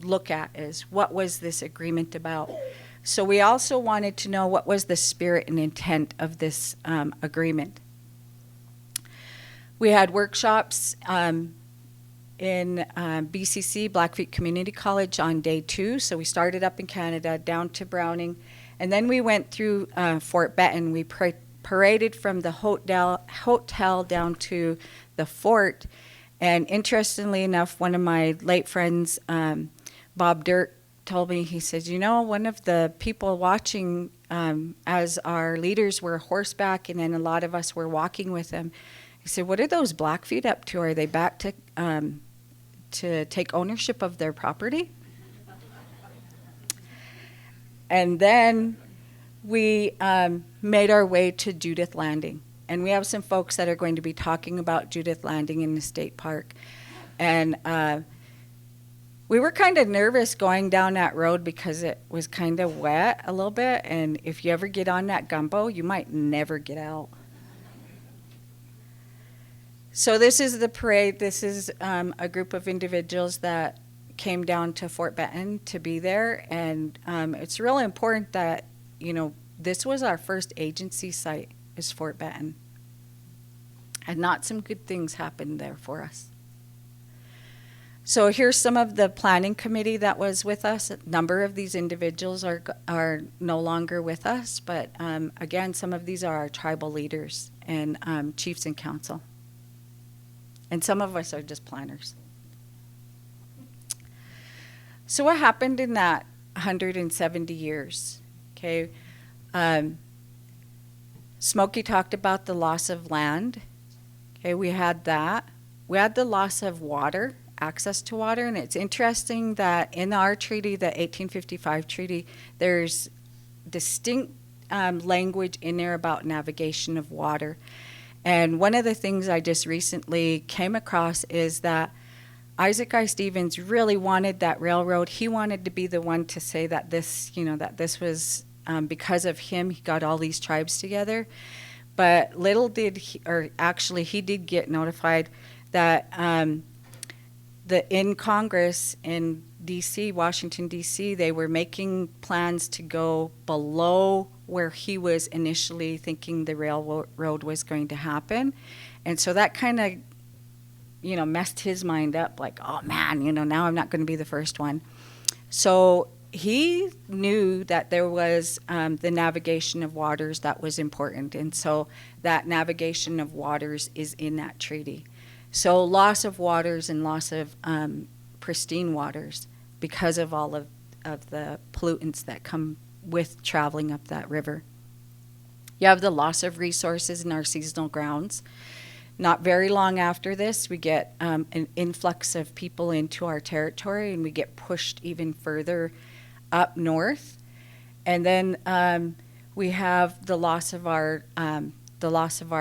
look at, is what was this agreement about. So we also wanted to know what was the spirit and intent of this agreement. We had workshops in BCC, Blackfeet Community College, on day 2. So we started up in Canada, down to Browning, and then we went through Fort Benton. We paraded from the hotel down to the fort. And interestingly enough, one of my late friends, Bob Dirt, told me, he says, one of the people watching as our leaders were horseback, and then a lot of us were walking with them, he said, what are those Blackfeet up to? Are they back to take ownership of their property? And then we made our way to Judith Landing. And we have some folks that are going to be talking about Judith Landing in the state park. And we were kind of nervous going down that road because it was kind of wet a little bit. And if you ever get on that gumbo, you might never get out. So this is the parade. This is a group of individuals that came down to Fort Benton to be there. And it's really important that, this was our first agency site, is Fort Benton. And not some good things happened there for us. So here's some of the planning committee that was with us. A number of these individuals are no longer with us, but again, some of these are our tribal leaders and chiefs and council. And some of us are just planners. So what happened in that 170 years? Okay, Smokey talked about the loss of land. Okay, we had that. We had the loss of water, access to water, and it's interesting that in our treaty, the 1855 treaty, there's distinct language in there about navigation of water. And one of the things I just recently came across is that Isaac I. Stevens really wanted that railroad. He wanted to be the one to say that this was because of him, he got all these tribes together. But little did he, or actually he did get notified that in Congress in D.C., Washington, D.C., they were making plans to go below where he was initially thinking the railroad was going to happen. And so that kind of, messed his mind up, like, oh man, now I'm not going to be the first one. So he knew that there was the navigation of waters that was important. And so that navigation of waters is in that treaty. So loss of waters and loss of pristine waters because of all of the pollutants that come with traveling up that river. You have the loss of resources in our seasonal grounds. Not very long after this, we get an influx of people into our territory, and we get pushed even further up north. And then we have the loss of our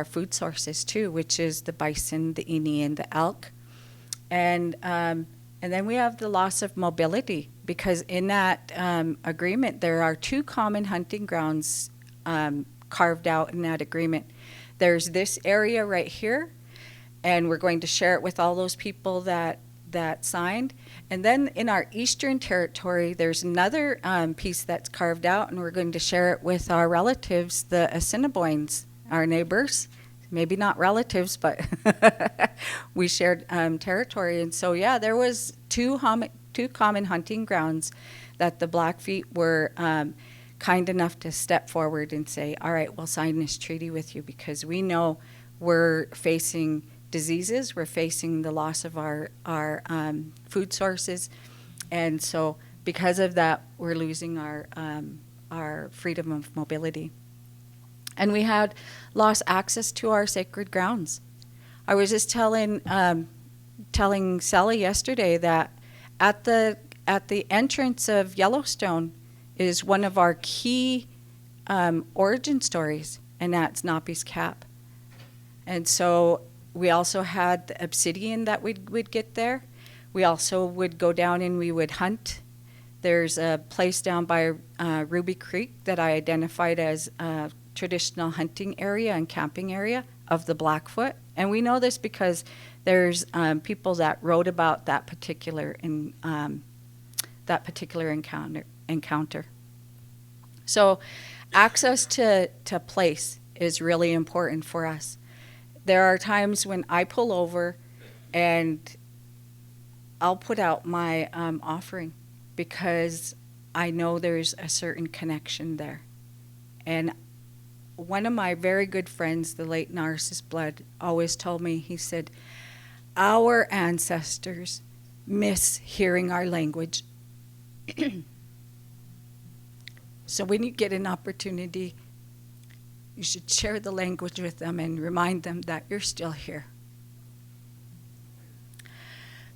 food sources too, which is the bison, the emu, and the elk. And then we have the loss of mobility, because in that agreement, there are 2 common hunting grounds carved out in that agreement. There's this area right here, and we're going to share it with all those people that signed. And then in our eastern territory, there's another piece that's carved out, and we're going to share it with our relatives, the Assiniboines, our neighbors. maybe not relatives, but we shared territory. And so, yeah, there was two common hunting grounds that the Blackfeet were kind enough to step forward and say, all right, we'll sign this treaty with you because we know we're facing diseases, we're facing the loss of our food sources. And so because of that, we're losing our freedom of mobility. And we had lost access to our sacred grounds. I was just telling Sally yesterday that at the entrance of Yellowstone is one of our key origin stories, and that's Napi's Cap. And so we also had the obsidian that we'd get there. We also would go down and we would hunt. There's a place down by Ruby Creek that I identified as a traditional hunting area and camping area of the Blackfoot. And we know this because there's people that wrote about that particular encounter. So access to place is really important for us. There are times when I pull over and I'll put out my offering because I know there's a certain connection there. And one of my very good friends, the late Narcissus Blood, always told me, he said, our ancestors miss hearing our language. So when you get an opportunity, you should share the language with them and remind them that you're still here.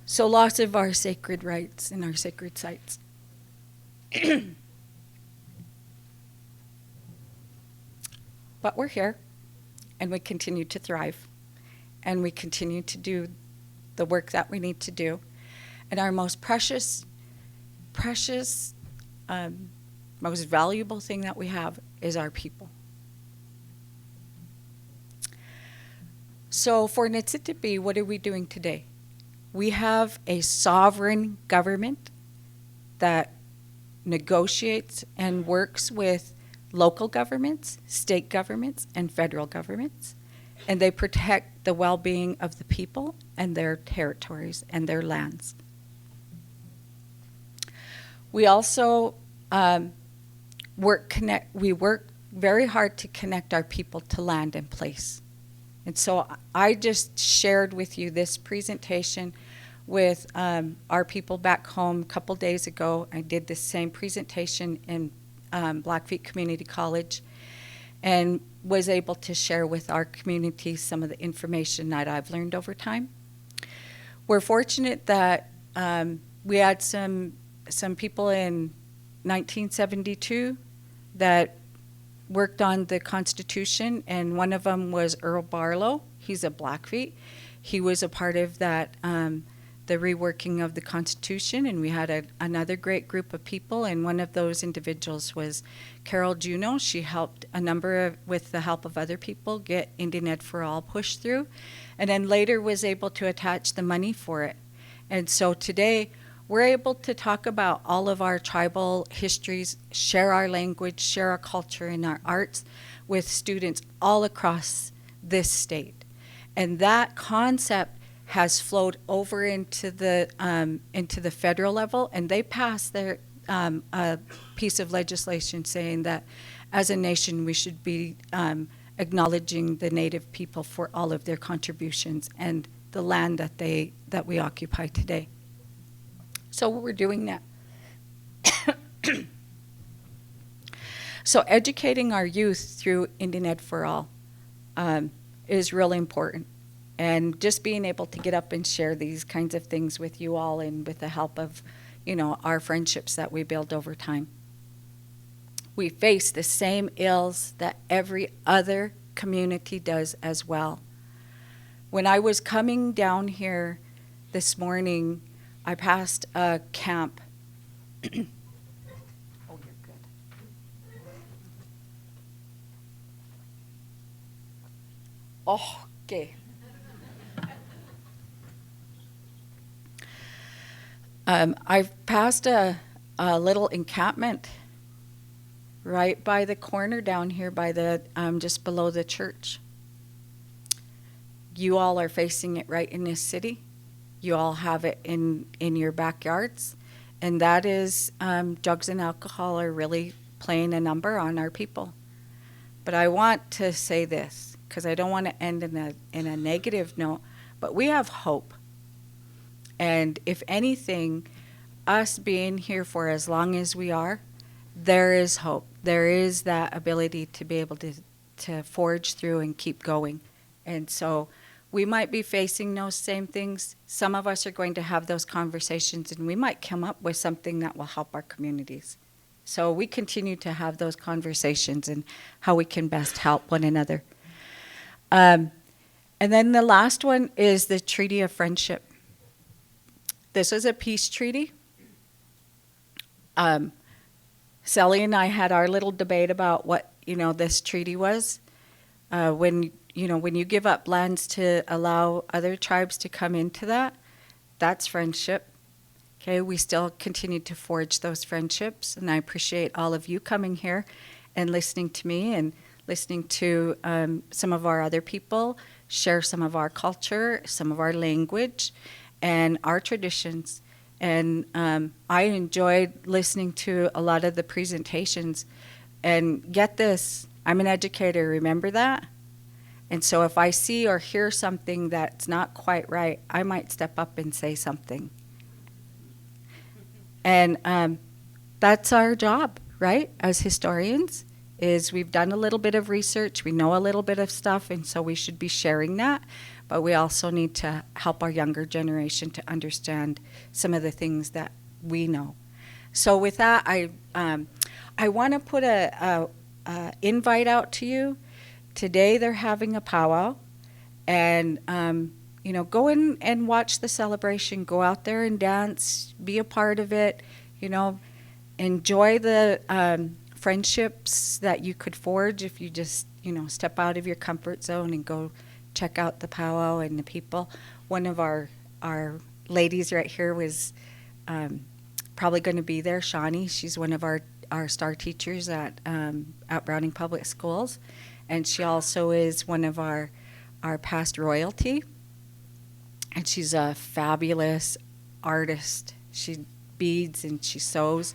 So lots of our sacred rites and our sacred sites. But we're here, and we continue to thrive, and we continue to do the work that we need to do. And our most precious, most valuable thing that we have is our people. So for Nitsitapi, what are we doing today? We have a sovereign government that negotiates and works with local governments, state governments, and federal governments, and they protect the well-being of the people and their territories and their lands. We also work very hard to connect our people to land and place. And so I just shared with you this presentation with our people back home a couple days ago. I did the same presentation in Blackfeet Community College and was able to share with our community some of the information that I've learned over time. We're fortunate that we had some people in 1972 that worked on the Constitution, and one of them was Earl Barlow. He's a Blackfeet. He was a part of that, the reworking of the Constitution, and we had another great group of people, and one of those individuals was Carol Juneau. She helped with the help of other people, get Indian Ed for All pushed through, and then later was able to attach the money for it. And so today, we're able to talk about all of our tribal histories, share our language, share our culture and our arts with students all across this state. And that concept has flowed over into the federal level, and they passed their a piece of legislation saying that as a nation we should be acknowledging the Native people for all of their contributions and the land that we occupy today. So we're doing that. So educating our youth through Indian Ed for All is really important. And just being able to get up and share these kinds of things with you all and with the help of, our friendships that we build over time. We face the same ills that every other community does as well. When I was coming down here this morning, I passed a camp. Oh, you're good. Oh, okay. I've passed a little encampment right by the corner down here by the just below the church. you all are facing it right in this city. You all have it in your backyards. And that is drugs and alcohol are really playing a number on our people. But I want to say this, because I don't want to end in a negative note, but we have hope. And if anything, us being here for as long as we are, there is hope. There is that ability to be able to forge through and keep going. And so we might be facing those same things. Some of us are going to have those conversations, and we might come up with something that will help our communities. So we continue to have those conversations and how we can best help one another. And then the last one is the Treaty of Friendship. This is a peace treaty. Sally and I had our little debate about what, this treaty was. When you give up lands to allow other tribes to come into that, that's friendship. Okay, we still continue to forge those friendships, and I appreciate all of you coming here and listening to me and listening to some of our other people share some of our culture, some of our language, and our traditions. And I enjoyed listening to a lot of the presentations. And get this, I'm an educator, remember that? And so if I see or hear something that's not quite right, I might step up and say something. And that's our job, right, as historians, is we've done a little bit of research, we know a little bit of stuff, and so we should be sharing that. But we also need to help our younger generation to understand some of the things that we know. So with that, I want to put a invite out to you. Today they're having a powwow, and go in and watch the celebration. Go out there and dance. Be a part of it. Enjoy the friendships that you could forge if you just step out of your comfort zone and go check out the powwow and the people. One of our ladies right here was probably going to be there, Shawnee. She's one of our star teachers at Browning Public Schools, and she also is one of our past royalty, and she's a fabulous artist. She beads and she sews,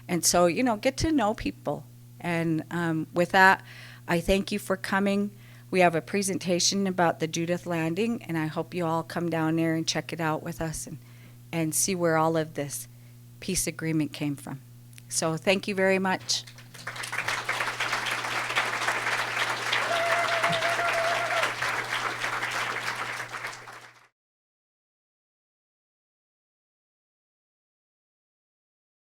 and so get to know people. And with that, I thank you for coming. We have a presentation about the Judith Landing, and I hope you all come down there and check it out with us and see where all of this peace agreement came from. So thank you very much.